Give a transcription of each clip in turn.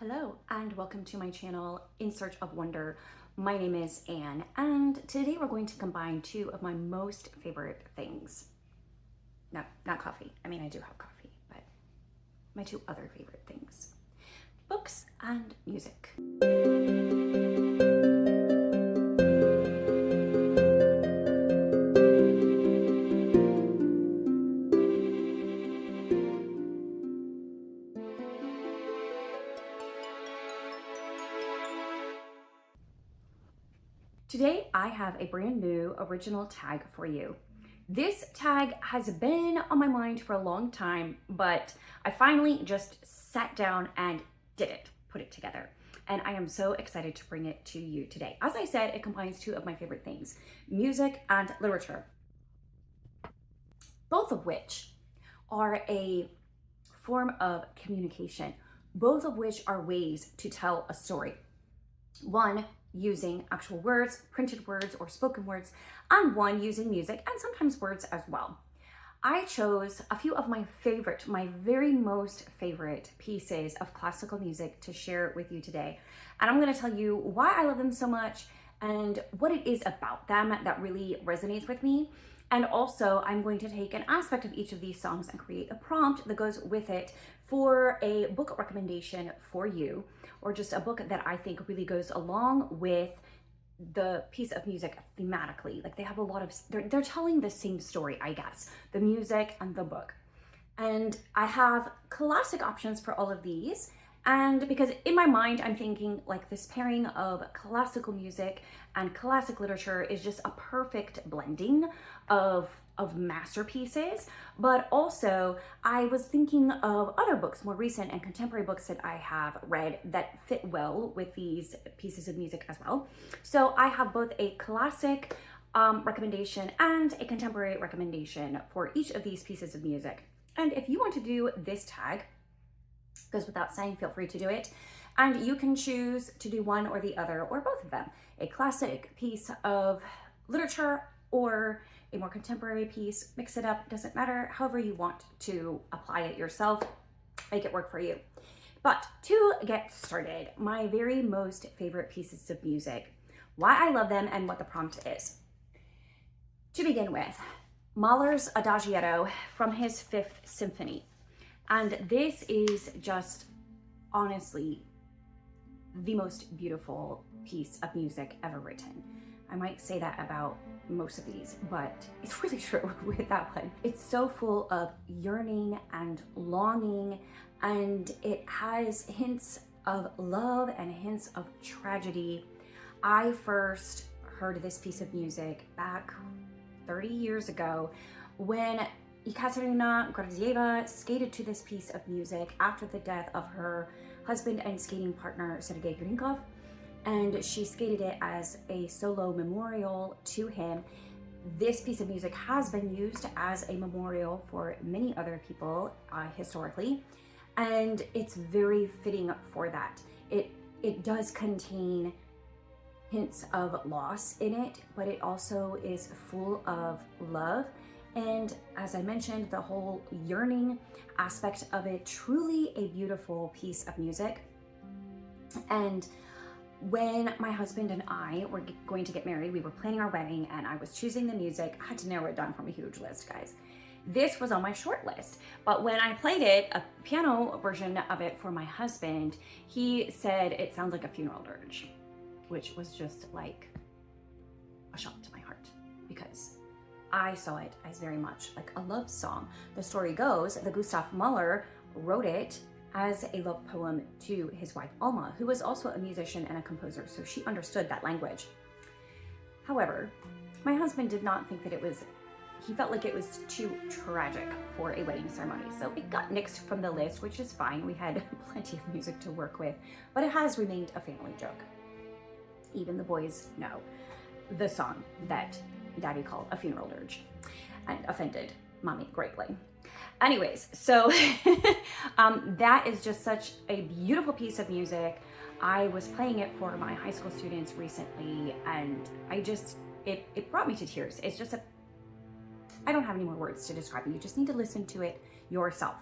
Hello and welcome to my channel, In Search of Wonder. My name is Anne and today we're going to combine two of my most favorite things. No, not coffee. I mean, I do have coffee, but my two other favorite things. Books and music. Today, I have a brand new original tag for you. This tag has been on my mind for a long time, but I finally just sat down and put it together. And I am so excited to bring it to you today. As I said, it combines two of my favorite things, music and literature, both of which are a form of communication, both of which are ways to tell a story. One using actual words, printed words or spoken words, and one using music and sometimes words as well. I chose a few of my very most favorite pieces of classical music to share with you today. And I'm going to tell you why I love them so much and what it is about them that really resonates with me. And also I'm going to take an aspect of each of these songs and create a prompt that goes with it for a book recommendation for you, or just a book that I think really goes along with the piece of music thematically. Like they have a lot of, they're telling the same story, I guess, the music and the book. And I have classic options for all of these. And because in my mind, I'm thinking like this pairing of classical music and classic literature is just a perfect blending of masterpieces. But also I was thinking of other books, more recent and contemporary books that I have read that fit well with these pieces of music as well. So I have both a classic recommendation and a contemporary recommendation for each of these pieces of music. And if you want to do this tag, goes without saying, feel free to do it. And you can choose to do one or the other or both of them. A classic piece of literature or a more contemporary piece, mix it up, doesn't matter, however you want to apply it yourself, make it work for you. But to get started, my very most favorite pieces of music, why I love them and what the prompt is. To begin with, Mahler's Adagietto from his Fifth Symphony. And this is just honestly the most beautiful piece of music ever written. I might say that about most of these, but it's really true with that one. It's so full of yearning and longing, and it has hints of love and hints of tragedy. I first heard this piece of music back 30 years ago when Ekaterina Gordieva skated to this piece of music after the death of her husband and skating partner Sergei Grinkov, and she skated it as a solo memorial to him. This piece of music has been used as a memorial for many other people historically, and it's very fitting for that. It does contain hints of loss in it, but it also is full of love. And as I mentioned, the whole yearning aspect of it, truly a beautiful piece of music. And when my husband and I were going to get married, we were planning our wedding and I was choosing the music. I had to narrow it down from a huge list, guys. This was on my short list, but when I played it, a piano version of it for my husband, he said it sounds like a funeral dirge, which was just like a shock to my heart because I saw it as very much like a love song. The story goes that Gustav Mahler wrote it as a love poem to his wife Alma, who was also a musician and a composer, so she understood that language. However, my husband did not think that he felt like it was too tragic for a wedding ceremony, so it got nixed from the list, which is fine. We had plenty of music to work with, but it has remained a family joke. Even the boys know the song that Daddy called a funeral dirge and offended Mommy greatly. Anyways, so that is just such a beautiful piece of music. I was playing it for my high school students recently, and it brought me to tears. It's just I don't have any more words to describe it. You just need to listen to it yourself.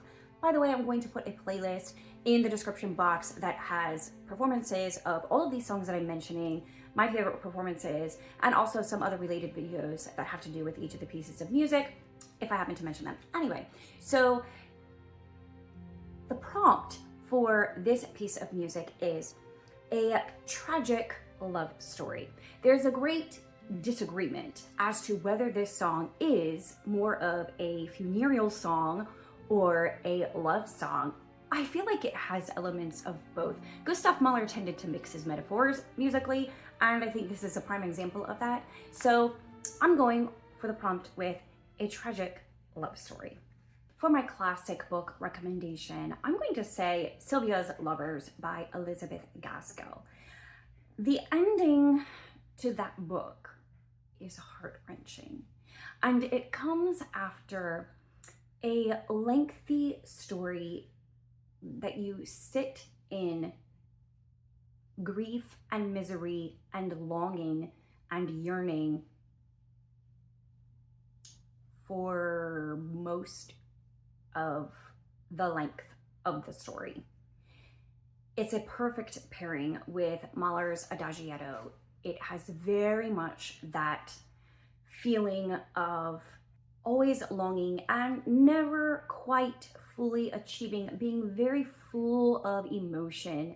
By the way, I'm going to put a playlist in the description box that has performances of all of these songs that I'm mentioning, my favorite performances, and also some other related videos that have to do with each of the pieces of music, if I happen to mention them. Anyway, so the prompt for this piece of music is a tragic love story. There's a great disagreement as to whether this song is more of a funereal song or a love song. I feel like it has elements of both. Gustav Mahler tended to mix his metaphors musically, and I think this is a prime example of that. So I'm going for the prompt with a tragic love story. For my classic book recommendation, I'm going to say Sylvia's Lovers by Elizabeth Gaskell. The ending to that book is heart-wrenching, and it comes after a lengthy story that you sit in grief and misery and longing and yearning for most of the length of the story. It's a perfect pairing with Mahler's Adagietto. It has very much that feeling of always longing and never quite fully achieving, being very full of emotion,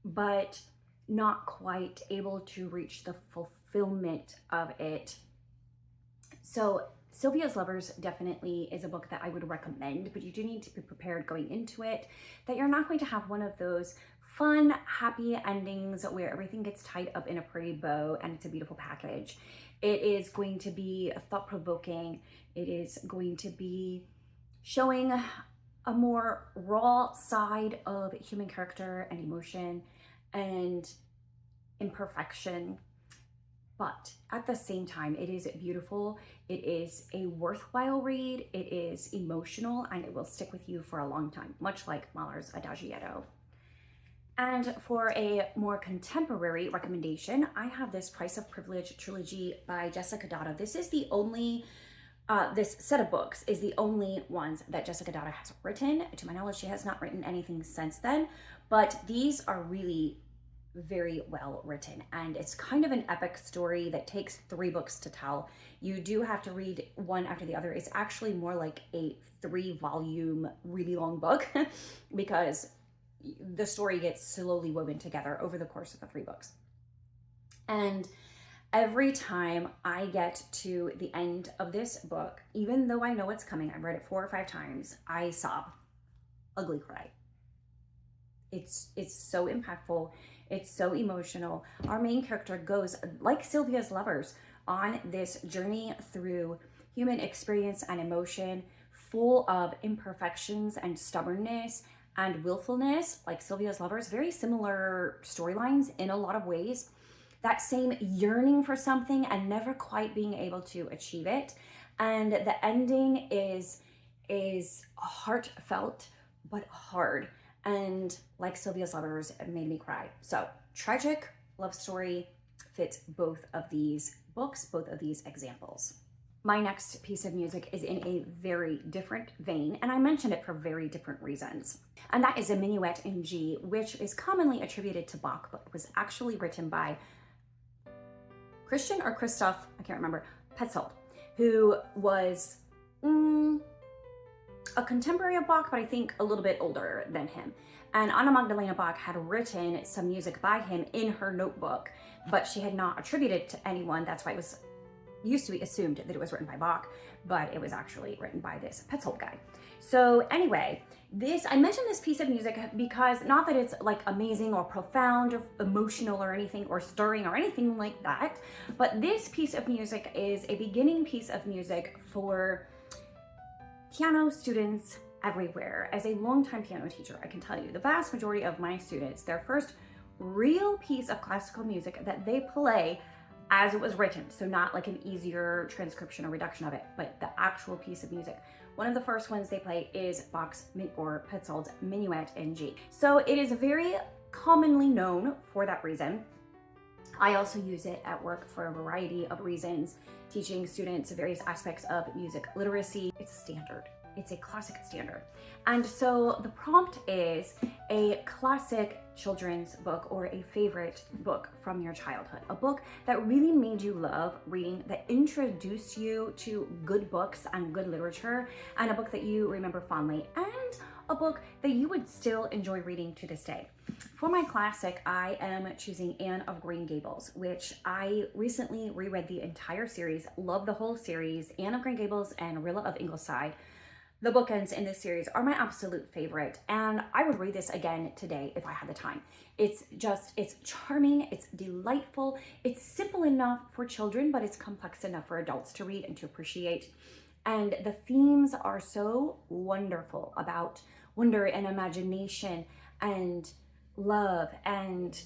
but not quite able to reach the fulfillment of it. So Sylvia's Lovers definitely is a book that I would recommend, but you do need to be prepared going into it that you're not going to have one of those fun, happy endings where everything gets tied up in a pretty bow and it's a beautiful package. It is going to be thought-provoking. It is going to be showing a more raw side of human character and emotion and imperfection. But at the same time, it is beautiful. It is a worthwhile read. It is emotional, and it will stick with you for a long time, much like Mahler's Adagietto. And for a more contemporary recommendation, I have this Price of Privilege trilogy by Jessica Dotta. This is the only, this set of books is the only ones that Jessica Dotta has written. To my knowledge, she has not written anything since then, but these are really very well written, and it's kind of an epic story that takes 3 books to tell. You do have to read one after the other. It's actually more like a 3-volume, really long book because the story gets slowly woven together over the course of the 3 books. And every time I get to the end of this book, even though I know what's coming, I've read it 4 or 5 times, I sob, ugly cry. It's so impactful. It's so emotional. Our main character goes, like Sylvia's Lovers, on this journey through human experience and emotion, full of imperfections and stubbornness and willfulness, like Sylvia's Lovers. Very similar storylines in a lot of ways. That same yearning for something and never quite being able to achieve it. And the ending is heartfelt but hard. And like Sylvia's Lovers, it made me cry. So tragic love story fits both of these books, both of these examples. My next piece of music is in a very different vein, and I mentioned it for very different reasons. And that is a Minuet in G, which is commonly attributed to Bach, but was actually written by Christian or Christoph, I can't remember, Petzold, who was a contemporary of Bach, but I think a little bit older than him. And Anna Magdalena Bach had written some music by him in her notebook, but she had not attributed it to anyone. That's why it was used to be assumed that it was written by Bach, but it was actually written by this Petzold guy. So anyway, I mentioned this piece of music because not that it's like amazing or profound or emotional or anything or stirring or anything like that, but this piece of music is a beginning piece of music for piano students everywhere. As a longtime piano teacher, I can tell you the vast majority of my students, their first real piece of classical music that they play as it was written, so not like an easier transcription or reduction of it, but the actual piece of music. One of the first ones they play is Bach's or Petzold's Minuet in G. So it is very commonly known for that reason. I also use it at work for a variety of reasons, teaching students various aspects of music literacy. It's standard. It's a classic standard. And so the prompt is a classic children's book or a favorite book from your childhood, a book that really made you love reading, that introduced you to good books and good literature, and a book that you remember fondly, and a book that you would still enjoy reading to this day. For my classic, I am choosing Anne of Green Gables, which I recently reread the entire series, love the whole series. Anne of Green Gables and Rilla of Ingleside, the bookends in this series, are my absolute favorite, and I would read this again today if I had the time. It's charming, it's delightful, it's simple enough for children, but it's complex enough for adults to read and to appreciate. And the themes are so wonderful about wonder and imagination and love and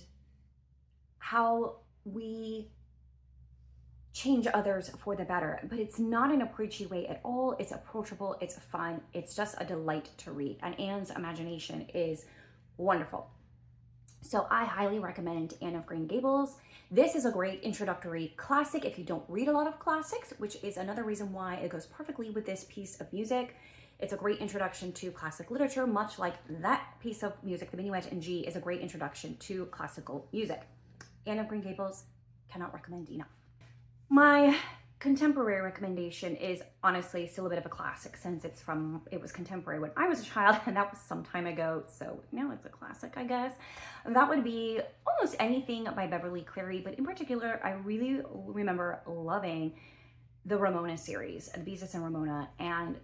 how we change others for the better, but it's not in a preachy way at all. It's approachable, it's fun, it's just a delight to read, and Anne's imagination is wonderful. So I highly recommend Anne of Green Gables. This is a great introductory classic if you don't read a lot of classics, which is another reason why it goes perfectly with this piece of music. It's a great introduction to classic literature, much like that piece of music, the Minuet in G, is a great introduction to classical music. Anne of Green Gables, cannot recommend enough. My contemporary recommendation is honestly still a bit of a classic, since it was contemporary when I was a child, and that was some time ago, so now it's a classic, I guess. That would be almost anything by Beverly, Cleary, but in particular, I really remember loving the Ramona series, the Beezus and Ramona, and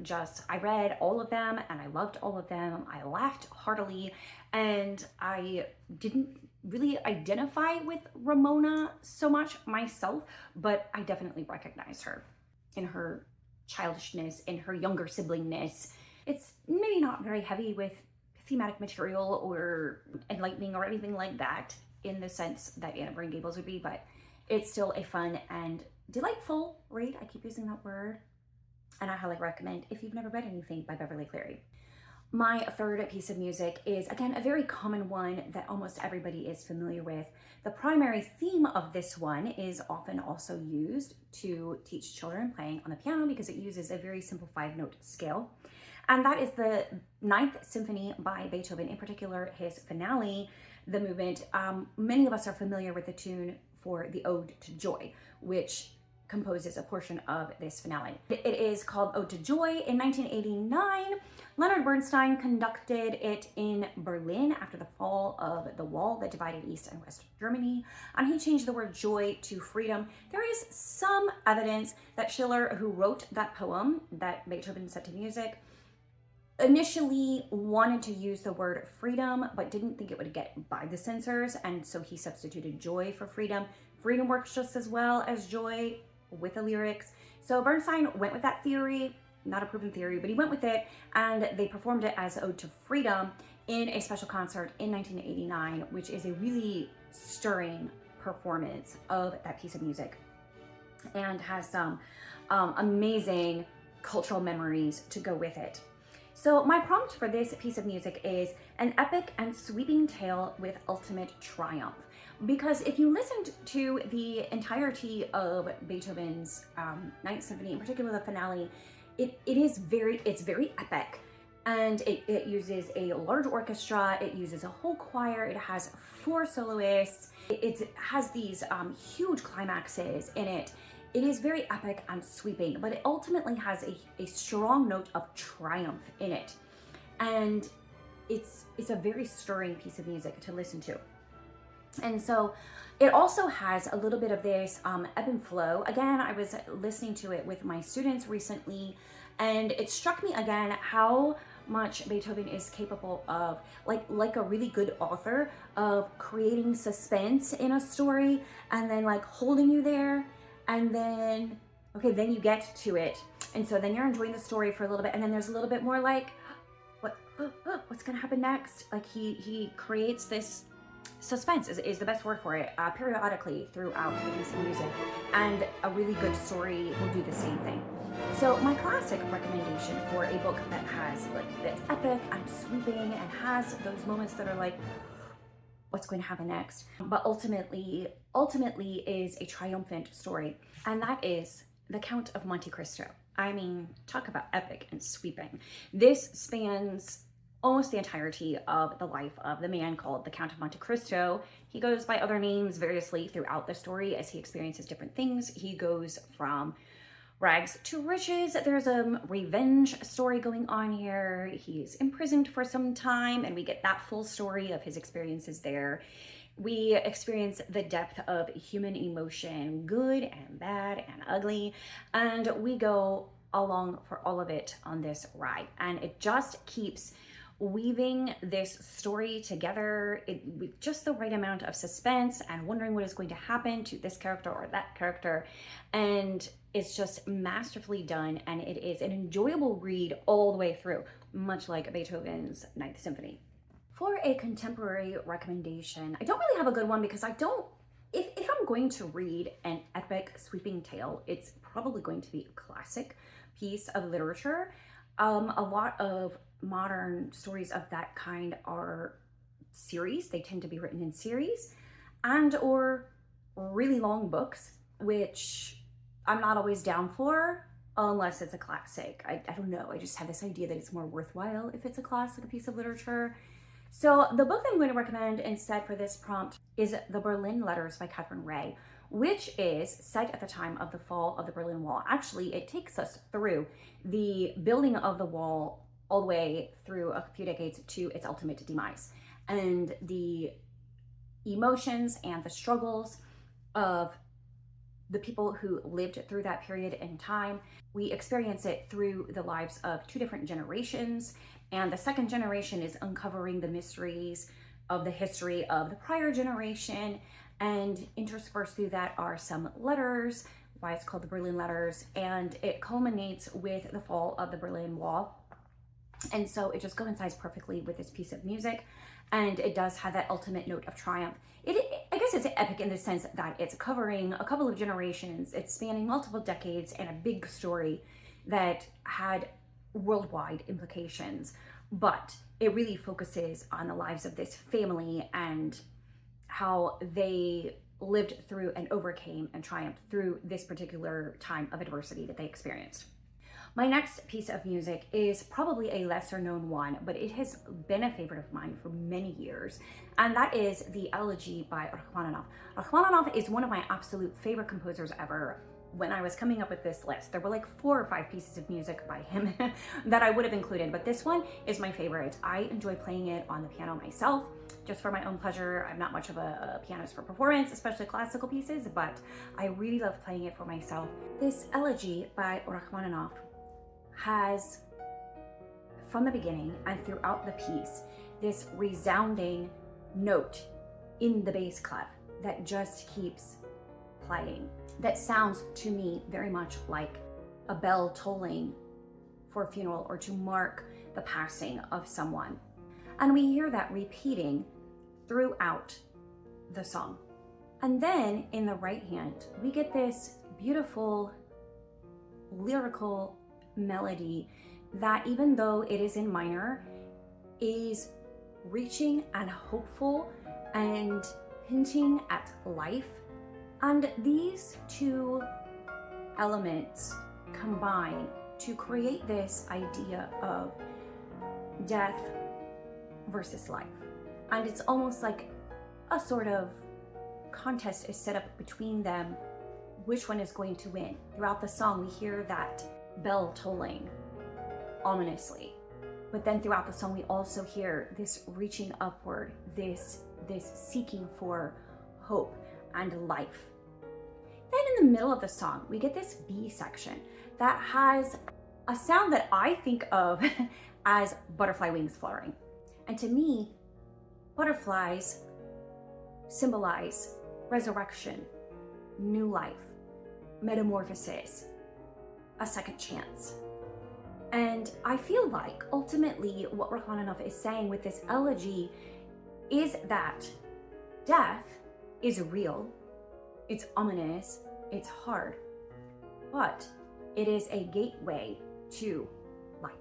I read all of them, and I loved all of them. I laughed heartily, and I didn't really identify with Ramona so much myself, but I definitely recognized her in her childishness, in her younger siblingness. It's maybe not very heavy with thematic material or enlightening or anything like that in the sense that Anne of Green Gables would be, but it's still a fun and delightful read. I keep using that word, and I highly recommend if you've never read anything by Beverly Cleary. My third piece of music is, again, a very common one that almost everybody is familiar with. The primary theme of this one is often also used to teach children playing on the piano because it uses a very simple 5-note scale. And that is the Ninth Symphony by Beethoven, in particular his finale, the movement. Many of us are familiar with the tune for the Ode to Joy, which composes a portion of this finale. It is called Ode to Joy. In 1989, Leonard Bernstein conducted it in Berlin after the fall of the wall that divided East and West Germany, and he changed the word joy to freedom. There is some evidence that Schiller, who wrote that poem that Beethoven set to music, initially wanted to use the word freedom, but didn't think it would get by the censors, and so he substituted joy for freedom. Freedom works just as well as joy with the lyrics. So Bernstein went with that theory, not a proven theory, but he went with it, and they performed it as Ode to Freedom in a special concert in 1989, which is a really stirring performance of that piece of music and has some amazing cultural memories to go with it. So my prompt for this piece of music is an epic and sweeping tale with ultimate triumph. Because if you listened to the entirety of Beethoven's Ninth Symphony, in particular the finale, it's very epic, and it uses a large orchestra, it uses a whole choir, it has 4 soloists, it has these huge climaxes in it. It is very epic and sweeping, but it ultimately has a strong note of triumph in it, and it's a very stirring piece of music to listen to. And so it also has a little bit of this ebb and flow. Again, I was listening to it with my students recently, and it struck me again how much Beethoven is capable of, like a really good author, of creating suspense in a story and then like holding you there, and then, okay, then you get to it. And so then you're enjoying the story for a little bit, and then there's a little bit more like, what's gonna happen next? Like he creates this suspense is the best word for it, periodically throughout the piece of music, and a really good story will do the same thing. So my classic recommendation for a book that has that's epic and sweeping and has those moments that are like, what's going to happen next, but ultimately is a triumphant story, and that is The Count of Monte Cristo. I mean, talk about epic and sweeping. This spans almost the entirety of the life of the man called the Count of Monte Cristo. He goes by other names variously throughout the story as he experiences different things. He goes from rags to riches. There's a revenge story going on here. He's imprisoned for some time, and we get that full story of his experiences there. We experience the depth of human emotion, good and bad and ugly, and we go along for all of it on this ride. And it just keeps weaving this story together with just the right amount of suspense and wondering what is going to happen to this character or that character. And it's just masterfully done, and it is an enjoyable read all the way through, much like Beethoven's Ninth Symphony. For a contemporary recommendation, I don't really have a good one because if I'm going to read an epic sweeping tale, it's probably going to be a classic piece of literature. A lot of modern stories of that kind are series. They tend to be written in series and or really long books, which I'm not always down for unless it's a classic. I don't know. I just have this idea that it's more worthwhile if it's a classic, a piece of literature. So the book that I'm going to recommend instead for this prompt is The Berlin Letters by Catherine Ray, which is set at the time of the fall of the Berlin Wall. Actually, it takes us through the building of the wall all the way through a few decades to its ultimate demise, and the emotions and the struggles of the people who lived through that period in time. We experience it through the lives of two different generations, and the second generation is uncovering the mysteries of the history of the prior generation, and interspersed through that are some letters, why it's called the Berlin Letters, and it culminates with the fall of the Berlin Wall. And so it just coincides perfectly with this piece of music, and it does have that ultimate note of triumph. I guess it's epic in the sense that it's covering a couple of generations, it's spanning multiple decades, and a big story that had worldwide implications, but it really focuses on the lives of this family and how they lived through and overcame and triumphed through this particular time of adversity that they experienced. My next piece of music is probably a lesser known one, but it has been a favorite of mine for many years, and that is the Elegy by Rachmaninov. Rachmaninov is one of my absolute favorite composers ever. When I was coming up with this list, there were like 4 or 5 pieces of music by him that I would have included, but this one is my favorite. I enjoy playing it on the piano myself, just for my own pleasure. I'm not much of a pianist for performance, especially classical pieces, but I really love playing it for myself. This Elegy by Rachmaninov has, from the beginning and throughout the piece, this resounding note in the bass clef that just keeps playing, that sounds to me very much like a bell tolling for a funeral or to mark the passing of someone. And we hear that repeating throughout the song. And then in the right hand, we get this beautiful lyrical melody that, even though it is in minor, is reaching and hopeful and hinting at life. And these two elements combine to create this idea of death versus life. And it's almost like a sort of contest is set up between them, which one is going to win. Throughout the song, we hear that bell tolling ominously, but then throughout the song we also hear this reaching upward, this seeking for hope and life. Then in the middle of the song we get this B section that has a sound that I think of as butterfly wings fluttering, and to me butterflies symbolize resurrection, new life, metamorphosis, a second chance. And I feel like ultimately what Rachmaninov is saying with this elegy is that death is real, it's ominous, it's hard, but it is a gateway to life.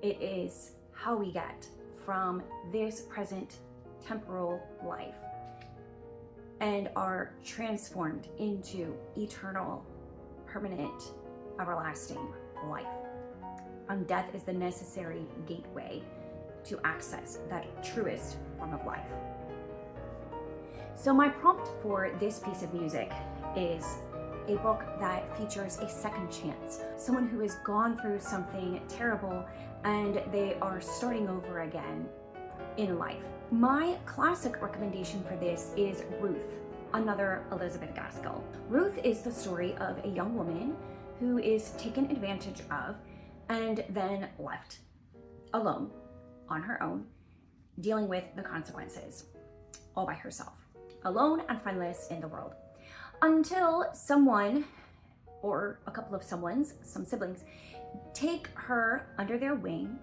It is how we get from this present temporal life and are transformed into eternal, permanent, everlasting life. And death is the necessary gateway to access that truest form of life. So my prompt for this piece of music is a book that features a second chance, someone who has gone through something terrible and they are starting over again in life. My classic recommendation for this is Ruth, another Elizabeth Gaskell. Ruth is the story of a young woman who is taken advantage of and then left alone, on her own, dealing with the consequences, all by herself, alone and friendless in the world. Until someone, or a couple of someones, some siblings, take her under their wing,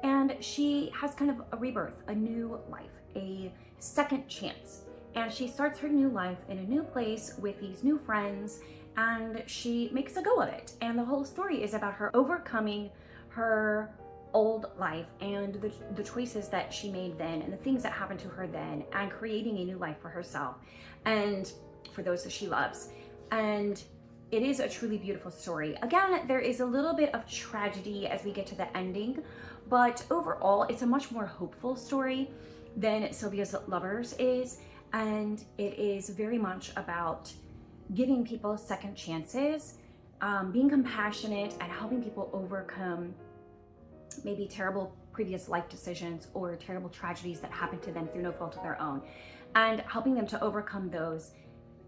and she has kind of a rebirth, a new life, a second chance. And she starts her new life in a new place with these new friends, and she makes a go of it. And the whole story is about her overcoming her old life and the choices that she made then and the things that happened to her then, and creating a new life for herself and for those that she loves. And it is a truly beautiful story. Again, there is a little bit of tragedy as we get to the ending, but overall it's a much more hopeful story than Sylvia's Lovers is. And it is very much about giving people second chances, being compassionate and helping people overcome maybe terrible previous life decisions or terrible tragedies that happened to them through no fault of their own, and helping them to overcome those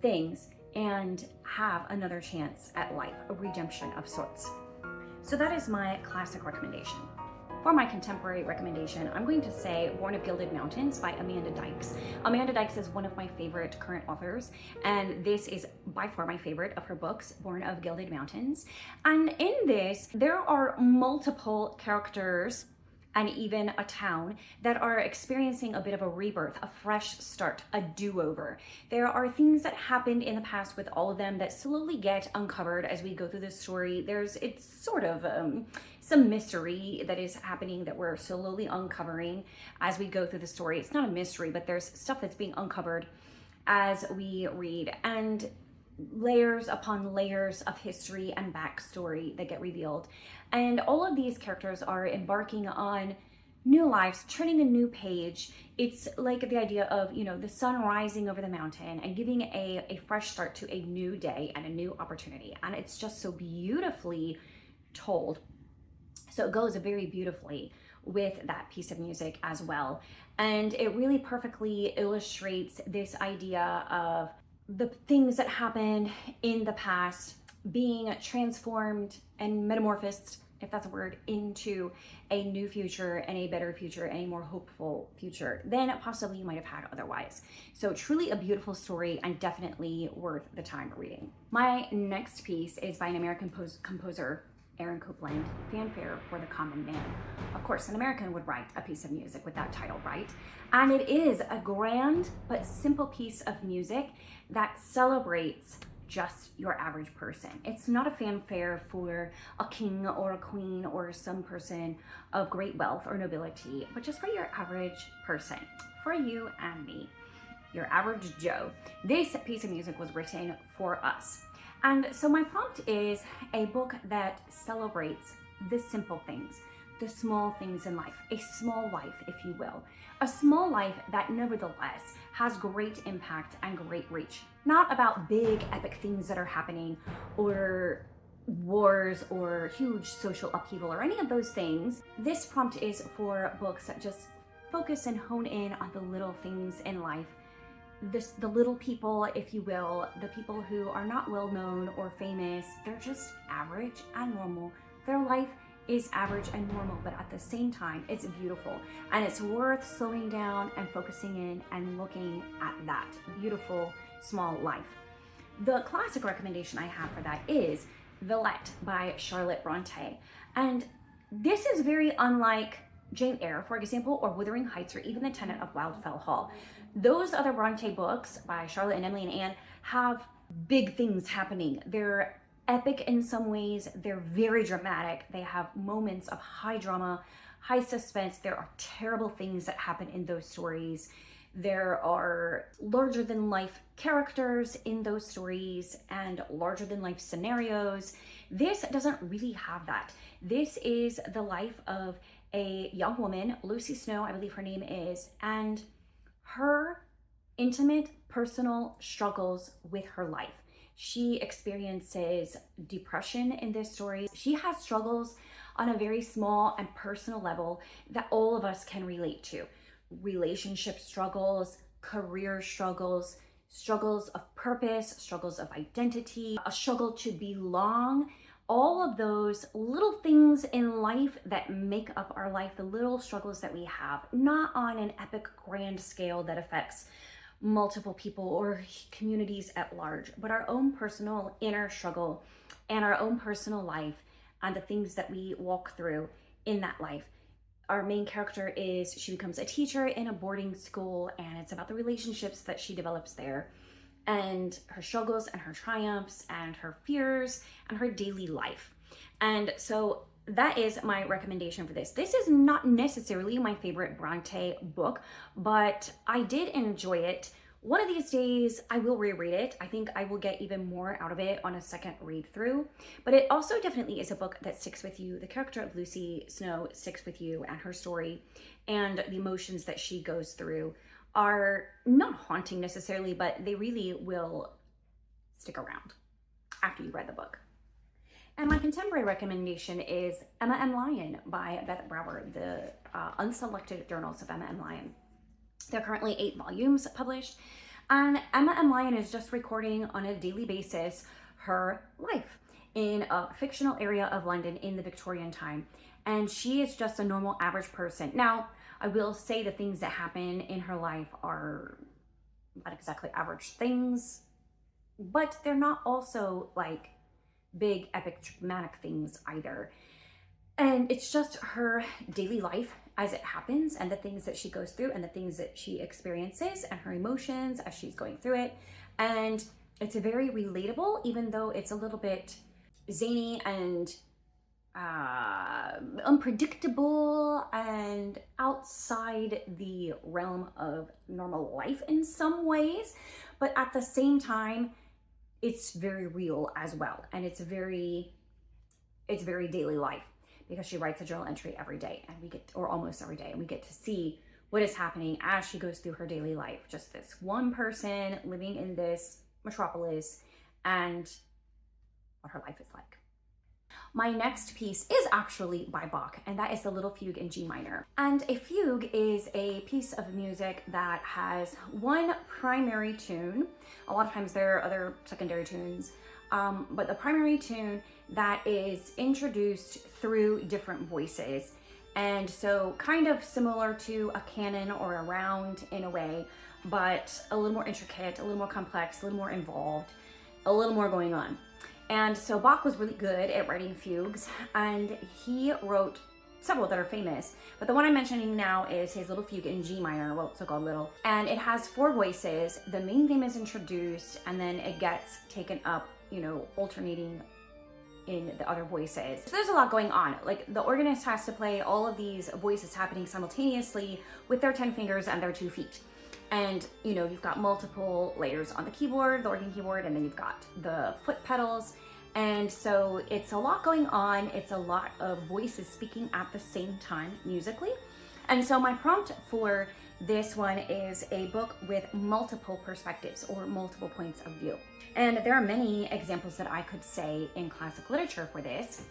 things and have another chance at life, a redemption of sorts. So that is my classic recommendation. For my contemporary recommendation, I'm going to say Born of Gilded Mountains by Amanda Dykes. Amanda Dykes is one of my favorite current authors, and this is by far my favorite of her books, Born of Gilded Mountains. And in this, there are multiple characters and even a town that are experiencing a bit of a rebirth, a fresh start, a do-over. There are things that happened in the past with all of them that slowly get uncovered as we go through this story. It's sort of some mystery that is happening that we're slowly uncovering as we go through the story. It's not a mystery, but there's stuff that's being uncovered as we read, and layers upon layers of history and backstory that get revealed. And all of these characters are embarking on new lives, turning a new page. It's like the idea of, the sun rising over the mountain and giving a fresh start to a new day and a new opportunity. And it's just so beautifully told. So it goes very beautifully with that piece of music as well. And it really perfectly illustrates this idea of the things that happened in the past being transformed and metamorphosed, if that's a word, into a new future and a better future and a more hopeful future than possibly you might have had otherwise. So truly a beautiful story and definitely worth the time reading. My next piece is by an American composer, Aaron Copland, Fanfare for the Common Man. Of course, an American would write a piece of music with that title, right? And it is a grand but simple piece of music that celebrates just your average person. It's not a fanfare for a king or a queen or some person of great wealth or nobility, but just for your average person, for you and me, your average Joe. This piece of music was written for us. And so my prompt is a book that celebrates the simple things, the small things in life, a small life, if you will. A small life that nevertheless has great impact and great reach. Not about big epic things that are happening or wars or huge social upheaval or any of those things. This prompt is for books that just focus and hone in on the little things in life. The little people, if you will, the people who are not well known or famous, they're just average and normal. Their life is average and normal, but at the same time, it's beautiful. And it's worth slowing down and focusing in and looking at that beautiful small life. The classic recommendation I have for that is Villette by Charlotte Bronte. And this is very unlike Jane Eyre, for example, or Wuthering Heights, or even The Tenant of Wildfell Hall. Those other Bronte books by Charlotte and Emily and Anne have big things happening. They're epic in some ways. They're very dramatic. They have moments of high drama, high suspense. There are terrible things that happen in those stories. There are larger than life characters in those stories and larger than life scenarios. This doesn't really have that. This is the life of a young woman, Lucy Snow, I believe her name is, and her intimate personal struggles with her life. She experiences depression in this story. She has struggles on a very small and personal level that all of us can relate to. Relationship struggles, career struggles, struggles of purpose, struggles of identity, a struggle to belong. All of those little things in life that make up our life, the little struggles that we have, not on an epic grand scale that affects multiple people or communities at large, but our own personal inner struggle and our own personal life and the things that we walk through in that life. Our main character she becomes a teacher in a boarding school, and it's about the relationships that she develops there and her struggles and her triumphs and her fears and her daily life. And so that is my recommendation for this. This is not necessarily my favorite Bronte book, but I did enjoy it. One of these days, I will reread it. I think I will get even more out of it on a second read through, but it also definitely is a book that sticks with you. The character of Lucy Snow sticks with you, and her story and the emotions that she goes through are not haunting necessarily, but they really will stick around after you read the book. And my contemporary recommendation is Emma M. Lyon by Beth Brower, the Unselected Journals of Emma M. Lyon. There are currently 8 volumes published, and Emma M. Lyon is just recording on a daily basis her life in a fictional area of London in the Victorian time. And she is just a normal average person. Now, I will say the things that happen in her life are not exactly average things, but they're not also like big epic dramatic things either. And it's just her daily life as it happens, and the things that she goes through and the things that she experiences and her emotions as she's going through it. And it's very relatable, even though it's a little bit zany and unpredictable and outside the realm of normal life in some ways, but at the same time it's very real as well, and it's very daily life, because she writes a journal entry every day, and almost every day, and we get to see what is happening as she goes through her daily life, just this one person living in this metropolis and what her life is like. My next piece is actually by Bach, and that is the Little Fugue in G minor. And a fugue is a piece of music that has one primary tune. A lot of times there are other secondary tunes, but the primary tune that is introduced through different voices. And so kind of similar to a canon or a round in a way, but a little more intricate, a little more complex, a little more involved, a little more going on. And so Bach was really good at writing fugues, and he wrote several that are famous, but the one I'm mentioning now is his Little Fugue in G minor, well, so-called little, and it has 4 voices. The main theme is introduced, and then it gets taken up, alternating in the other voices. So there's a lot going on. Like, the organist has to play all of these voices happening simultaneously with their 10 fingers and their 2 feet. And, you've got multiple layers on the keyboard, the organ keyboard, and then you've got the foot pedals. And so it's a lot going on. It's a lot of voices speaking at the same time musically. And so my prompt for this one is a book with multiple perspectives or multiple points of view. And there are many examples that I could say in classic literature for this,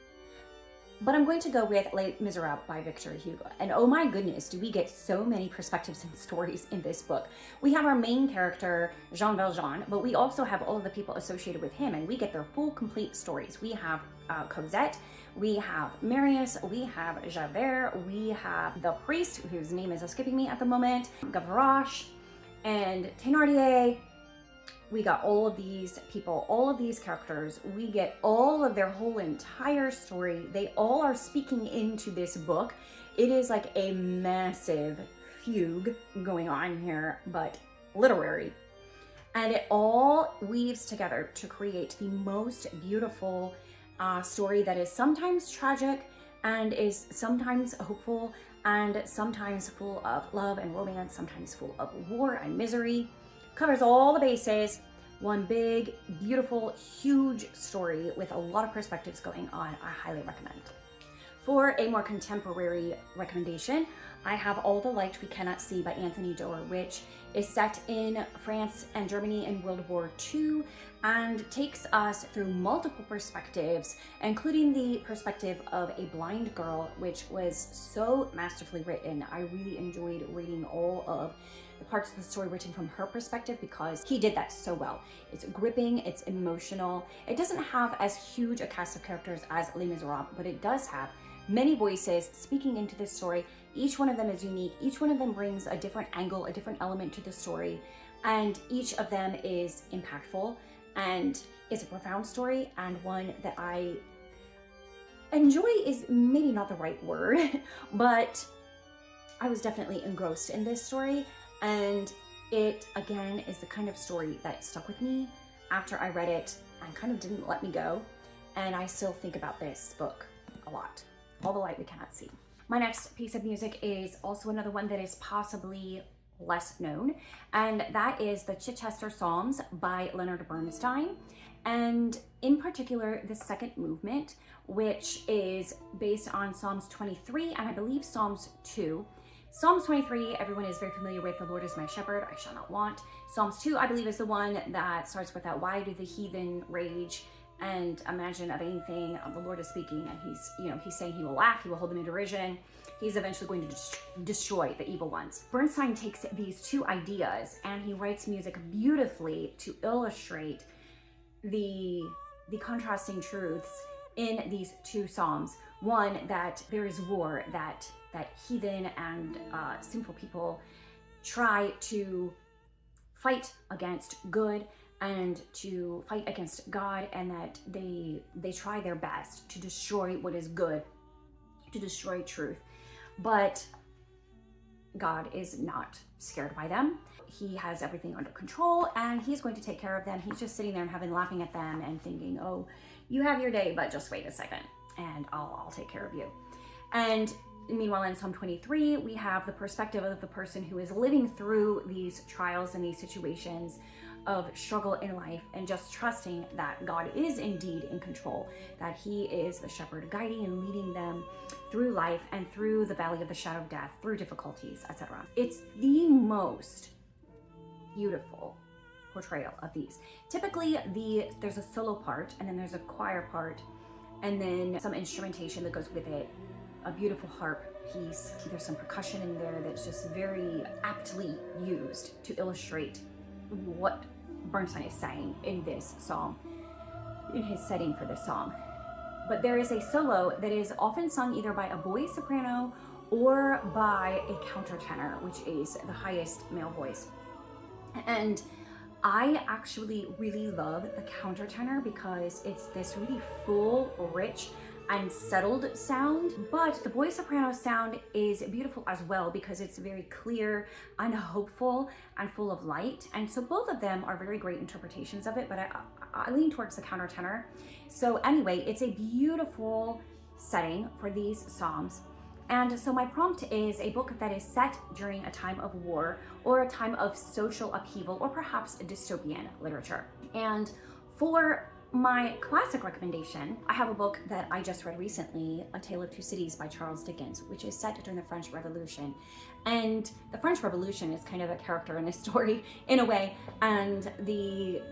but I'm going to go with Les Miserables by Victor Hugo. And oh my goodness, do we get so many perspectives and stories in this book. We have our main character, Jean Valjean, but we also have all of the people associated with him, and we get their full, complete stories. We have Cosette, we have Marius, we have Javert, we have the priest, whose name is escaping me at the moment, Gavroche, and Thénardier. We got all of these people, all of these characters. We get all of their whole entire story. They all are speaking into this book. It is like a massive fugue going on here, but literary. And it all weaves together to create the most beautiful story that is sometimes tragic and is sometimes hopeful and sometimes full of love and romance, sometimes full of war and misery. Covers all the bases. One big, beautiful, huge story with a lot of perspectives going on. I highly recommend. For a more contemporary recommendation, I have All the Light We Cannot See by Anthony Doerr, which is set in France and Germany in World War II and takes us through multiple perspectives, including the perspective of a blind girl, which was so masterfully written. I really enjoyed reading all of the parts of the story written from her perspective because he did that so well. It's gripping, it's emotional. It doesn't have as huge a cast of characters as Les Miserables, but it does have many voices speaking into this story. Each one of them is unique. Each one of them brings a different angle, a different element to the story, and each of them is impactful and is a profound story, and one that I enjoy is maybe not the right word, but I was definitely engrossed in this story, and it again is the kind of story that stuck with me after I read it and kind of didn't let me go, and I still think about this book a lot. All the Light We Cannot See. My next piece of music is also another one that is possibly less known, and that is the Chichester Psalms by Leonard Bernstein, and in particular the second movement, which is based on Psalms 23 and I believe Psalms 2. Psalms 23, everyone is very familiar with, the Lord is my shepherd, I shall not want. Psalms 2, I believe, is the one that starts with that, why do the heathen rage and imagine of anything. The Lord is speaking, and he's saying he will laugh, he will hold them in derision. He's eventually going to destroy the evil ones. Bernstein takes these two ideas and he writes music beautifully to illustrate the contrasting truths in these two psalms. One, that there is war, that heathen and sinful people try to fight against good and to fight against God, and that they try their best to destroy what is good, to destroy truth. But God is not scared by them. He has everything under control and he's going to take care of them. He's just sitting there and laughing at them and thinking, oh, you have your day, but just wait a second and I'll take care of you. And meanwhile, in Psalm 23, we have the perspective of the person who is living through these trials and these situations of struggle in life and just trusting that God is indeed in control, that he is the shepherd guiding and leading them through life and through the valley of the shadow of death, through difficulties, etc. It's the most beautiful portrayal of these. Typically, there's a solo part and then there's a choir part and then some instrumentation that goes with it, a beautiful harp piece. There's some percussion in there that's just very aptly used to illustrate what Bernstein is saying in this psalm, in his setting for this psalm. But there is a solo that is often sung either by a boy soprano or by a countertenor, which is the highest male voice. And I actually really love the countertenor because it's this really full, rich, and settled sound, but the boy soprano sound is beautiful as well because it's very clear and hopeful and full of light, and so both of them are very great interpretations of it, but I lean towards the countertenor. So anyway, it's a beautiful setting for these psalms. And so my prompt is a book that is set during a time of war or a time of social upheaval or perhaps a dystopian literature. And for my classic recommendation, I have a book that I just read recently, A Tale of Two Cities by Charles Dickens, which is set during the French Revolution. And the French Revolution is kind of a character in this story in a way, and the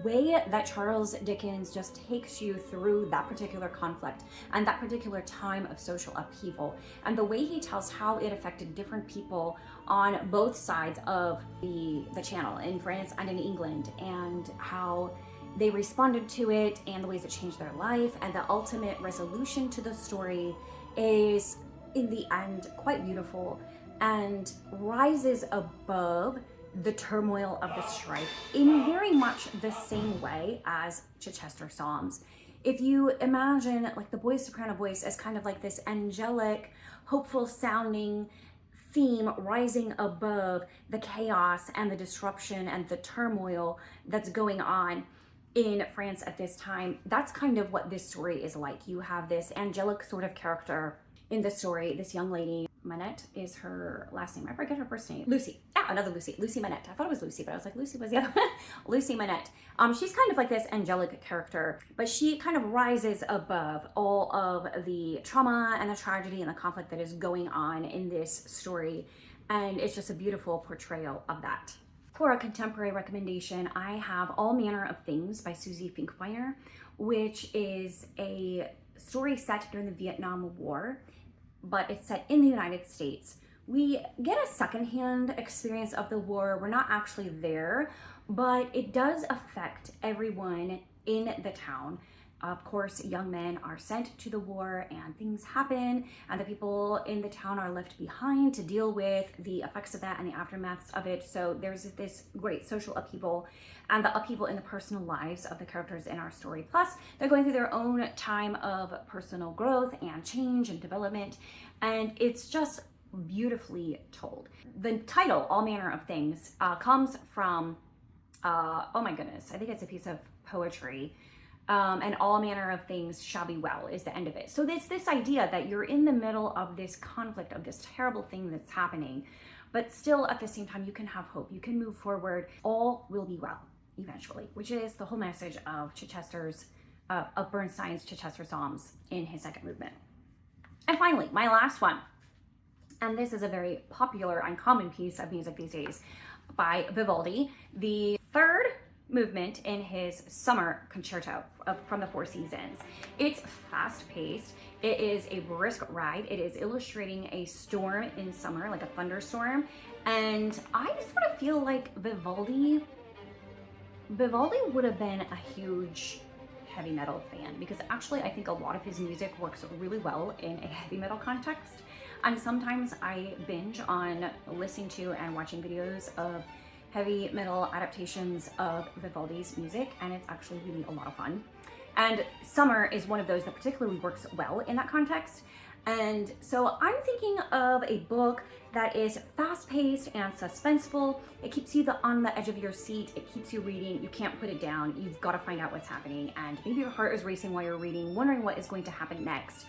way that Charles Dickens just takes you through that particular conflict and that particular time of social upheaval, and the way he tells how it affected different people on both sides of the channel, in France and in England, and how they responded to it and the ways it changed their life, and the ultimate resolution to the story is in the end quite beautiful and rises above the turmoil of the strife in very much the same way as Chichester Psalms. If you imagine like the boy soprano voice as kind of like this angelic, hopeful sounding theme rising above the chaos and the disruption and the turmoil that's going on in France at this time, that's kind of what this story is like. You have this angelic sort of character in the story, this young lady Minuet is her last name. I forget her first name. Lucy. Yeah, another Lucy. Lucy Minuet. I thought it was Lucy, but I was like, Lucy was the other one. Lucy Minuet. She's kind of like this angelic character, but she kind of rises above all of the trauma and the tragedy and the conflict that is going on in this story. And it's just a beautiful portrayal of that. For a contemporary recommendation, I have All Manner of Things by Susie Finkbeiner, which is a story set during the Vietnam War, but it's set in the United States. We get a secondhand experience of the war. We're not actually there, but it does affect everyone in the town. Of course, young men are sent to the war and things happen, and the people in the town are left behind to deal with the effects of that and the aftermaths of it. So there's this great social upheaval and the upheaval in the personal lives of the characters in our story. Plus, they're going through their own time of personal growth and change and development, and it's just beautifully told. The title, All Manner of Things, comes from, oh my goodness, I think it's a piece of poetry. And all manner of things shall be well is the end of it. So this idea that you're in the middle of this conflict, of this terrible thing that's happening, but still at the same time you can have hope, you can move forward, all will be well eventually, which is the whole message of of Bernstein's Chichester Psalms in his second movement. And finally, my last one, and this is a very popular and common piece of music these days by Vivaldi, the third movement in his summer concerto from the Four Seasons. It's fast-paced. It is a brisk ride. It is illustrating a storm in summer, like a thunderstorm. And I just sort of feel like Vivaldi would have been a huge heavy metal fan, because actually I think a lot of his music works really well in a heavy metal context. And sometimes I binge on listening to and watching videos of heavy metal adaptations of Vivaldi's music, and it's actually really a lot of fun. And Summer is one of those that particularly works well in that context. And so I'm thinking of a book that is fast-paced and suspenseful. It keeps you on the edge of your seat. It keeps you reading. You can't put it down. You've got to find out what's happening. And maybe your heart is racing while you're reading, wondering what is going to happen next.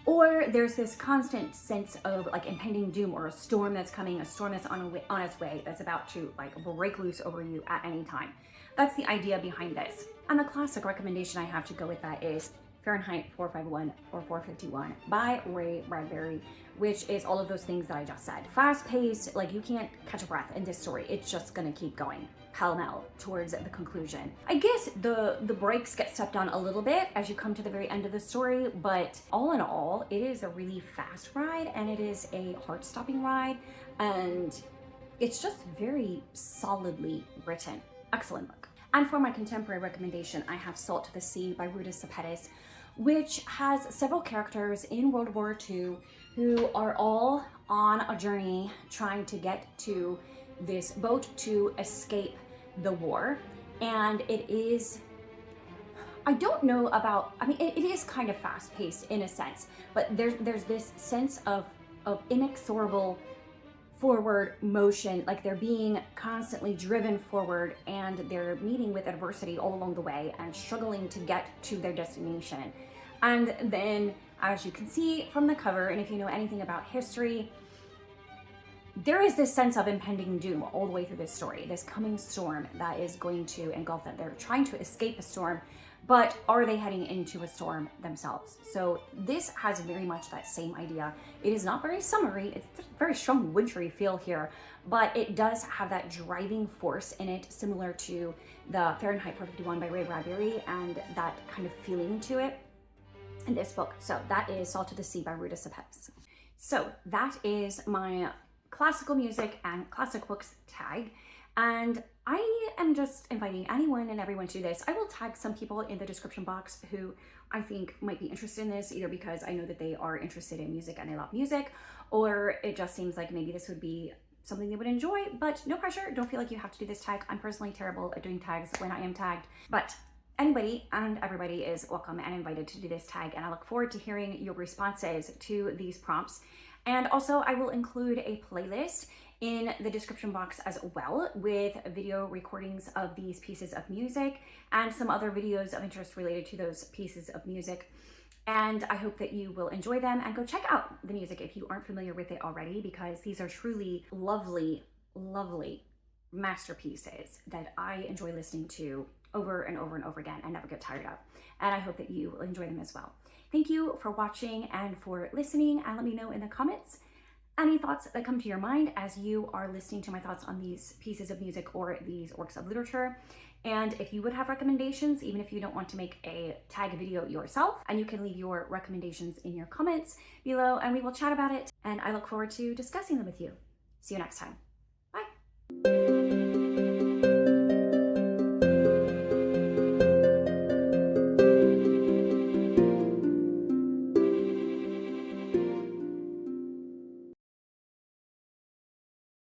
Or there's this constant sense of like impending doom, or a storm that's coming, a storm that's on its way, that's about to like break loose over you at any time. That's the idea behind this. And the classic recommendation I have to go with that is Fahrenheit 451 or 451 by Ray Bradbury, which is all of those things that I just said. Fast-paced, like you can't catch a breath in this story. It's just gonna keep going pell-mell towards the conclusion. I guess the brakes get stepped on a little bit as you come to the very end of the story, but all in all, it is a really fast ride, and it is a heart-stopping ride, and it's just very solidly written. Excellent book. And for my contemporary recommendation, I have Salt to the Sea by Ruta Sepetys, which has several characters in World War II who are all on a journey trying to get to this boat to escape the war. And it is, I don't know about, I mean, it is kind of fast-paced in a sense, but there's this sense of inexorable forward motion, like they're being constantly driven forward, and they're meeting with adversity all along the way and struggling to get to their destination. And then, as you can see from the cover, and if you know anything about history, there is this sense of impending doom all the way through this story, this coming storm that is going to engulf them. They're trying to escape a storm, but are they heading into a storm themselves? So this has very much that same idea. It is not very summery, it's a very strong wintry feel here, but it does have that driving force in it, similar to the Fahrenheit 451 by Ray Bradbury, and that kind of feeling to it in this book. So that is Salt to the Sea by Ruta Sepetys. So that is my classical music and classic books tag, and I am just inviting anyone and everyone to do this. I will tag some people in the description box who I think might be interested in this, either because I know that they are interested in music and they love music, or it just seems like maybe this would be something they would enjoy, but no pressure. Don't feel like you have to do this tag. I'm personally terrible at doing tags when I am tagged, but anybody and everybody is welcome and invited to do this tag, and I look forward to hearing your responses to these prompts. And also, I will include a playlist in the description box as well, with video recordings of these pieces of music and some other videos of interest related to those pieces of music. And I hope that you will enjoy them and go check out the music if you aren't familiar with it already, because these are truly lovely, lovely masterpieces that I enjoy listening to over and over and over again and never get tired of. And I hope that you will enjoy them as well. Thank you for watching and for listening, and let me know in the comments any thoughts that come to your mind as you are listening to my thoughts on these pieces of music or these works of literature. And if you would have recommendations, even if you don't want to make a tag video yourself, and you can leave your recommendations in your comments below and we will chat about it. And I look forward to discussing them with you. See you next time.